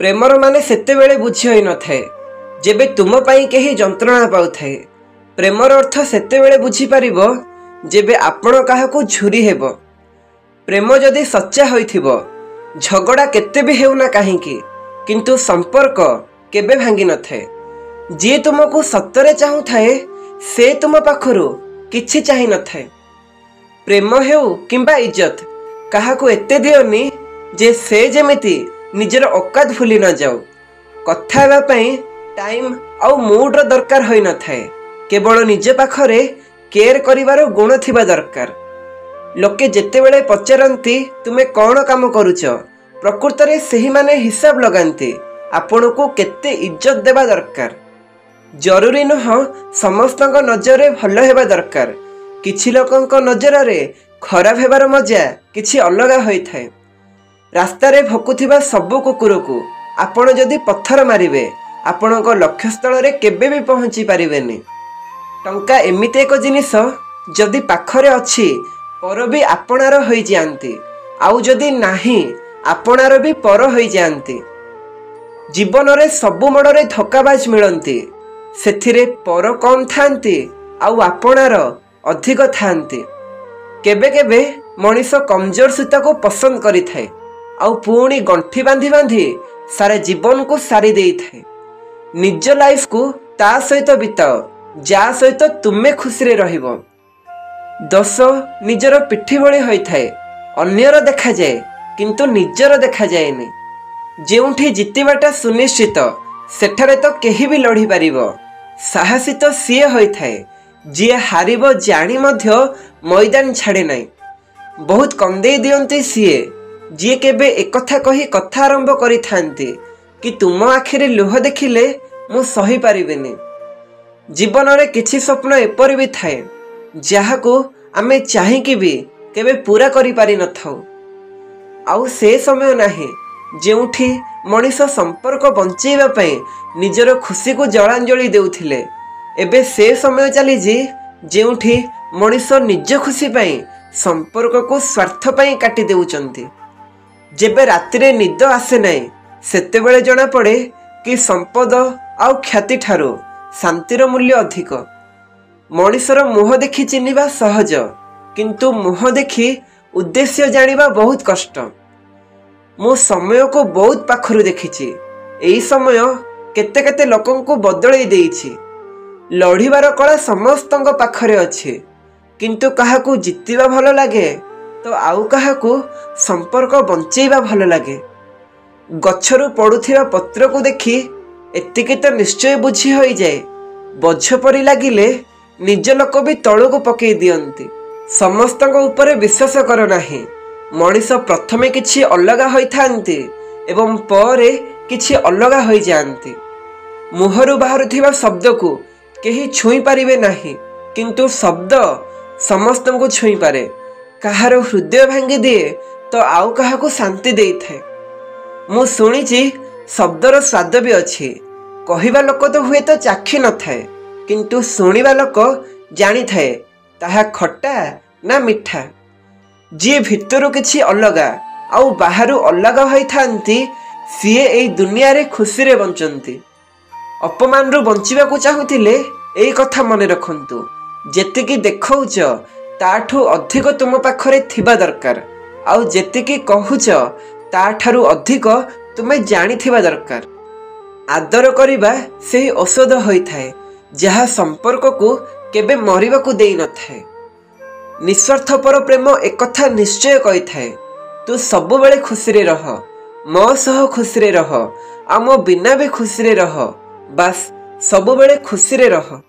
Premiere माने सेतेबेले बुझी होई न थाए जेबे तुम पई केही जंत्रणा पाउथाए। प्रेमर अर्थ सेतेबेले बुझी पारिबो जेबे आपण काहाकू झुरी हेबो। प्रेम जदि सच्चा होइथिबो झगड़ा केते भी हेउना काहींकी किंतु संपर्क केबे भांगी न थाए। जे तुमको सत्तरे चाहू थाए से तुम पाखरु किछि चाहि न थाए। प्रेम हेउ किंबा इज्जत काहाकू एते दियोनी जे से जेमिति निजर औकात भूली न जाऊ। कथा हेबा पई टाइम आउ मूड रो दरकार होई न थाए। केवल निज पाखरे केयर करिवार गुण थिबा दरकार। लोके जेतेबेले पचारती तुमे कौन काम करुच प्रकृत रे सेही माने हिसाब लगांती आपनको केते इज्जत देबा दरकार। जरूरी नुह समस्तଙ୍କ नजरे भल हेबा दरकार। किछि लोकଙ୍କ नजरे खराब हेबार मजा किछि अलगा होई थाए। रास्ता रे भकुथिबा सबु कुकुर को आपण जदि पत्थर मारिबे आपणक लक्ष्यस्थल रे केबे भी पहुंची पारिबेनी। टंका एमिते एक जिनिस जदि पाखरे अछि पर भी आपणार होई जानती आउ जदि नाही आपणार भी पर होई जानती। जीवन रे सबु मोड़े धोकाबाज मिलंती सेथिरे पर कम थांती आउ आपणार अधिक थांती। केबे केबे मनीष कमजोर सीता को पसंद करि थाए आउ पुणी गंठी बांधी बांधी सारे जीवन को सारी देई थाए। निज लाइफ को ता सहित बिताओ जा सहित तुमे खुशी रे रहिबो। दोष निजर पिठी भली होई थाए अन्यर देखा जाए किंतु निजर देखा जाएनी। जेउठी जितिबाटा सुनिश्चित सेठारे तो केही भी लड़ी पारिबो। साहसी तो सीए होई थाए जी हारिबो जानी मध्य मैदान छाड़े नाही। बहुत कंदेई दियंती सीए जी केबे एकथा कही कथा आरंभ करि थांती कि तुम आखिरे लुह देखिले मु सही पारिबेनी। जीवन रे किछि स्वप्न एपरि भी थाए जहाकू आमे चाहिकी भी केबे पूरा करि पारि न थाउ। आउ से समय नाही जेउठी मनीष संपर्क बंचेबा पई निजर खुशी को जलांजलि देउथिले। एबे से समय चली जी जेउठी मनीष निज खुशी पई संपर्क को स्वार्थ पई काटी देउचंती। जेबे रातिरे निद आसे नाही सेतेबेले जणा पड़े कि संपद आउ ख्याति ठारो शांतिर मूल्य अधिक। मनीषर मुह देखि चिन्हिबा सहज किंतु मुह देखि उद्देश्य जानिबा बहुत कष्ट। मु समय को बहुत पाखरु देखिछि। एई समय केते केते लोकन को बदलई देइछि। लढ़िबार कला समस्तଙ୍କ पाखरे अछि किंतु काहाकू जितिबा भलो लागे तो आउ काहाकू संपर्क बंचेबा भलो लागे। गछरु पड़ुथिबा पत्र को देखि एतिके तो निश्चय बुझी होई जाए बोझ परि लागिले निज लोक भी तळु को पकई दियंती। समस्तଙ୍କ ऊपर विश्वास कर नाही। मनीष प्रथमे किछि अलगा होई थांती एवं परे किछि अलगा होई जानती। मुहरु बाहरुथिबा शब्द को केही छुई पारिबे नाही किंतु शब्द समस्तଙ୍କୁ छुई पारे। काहार हृदय भांगी दिए तो आउ काहाकू शांति देई थाए। मु सुनिछि शब्दर स्वाद भी अछि। कहिबा लोक तो हुए तो चाखी न थाए किंतु सुनिबा लोक जानी थाए ताहा खट्टा ना मिठा। जी भितरु किछि अलगा आउ बाहरु अलगा होई थांती सीए एई दुनिया रे खुशी रे बंचंती। अपमान रु बंचिबा को चाहुथिले एई कथा मने रखंतु जेतिकी देखौच ताठू अधिक तुम पाखरे थिबा दरकार आउ जेतिकी कहूच ताठारु अधिक तुमे जानी थिबा दरकार। आदर करिबा सेही औषध होई थाए जहा संपर्क को केबे मरिबा को देई न थाए। निस्वार्थपर प्रेम एक कथा निश्चय कही थाए तू सबु बेले खुशी रे रह मो सह खुशी रे रह आ मो बिना भी खुशी रे रह। बस सबु बेले खुशी रे रह।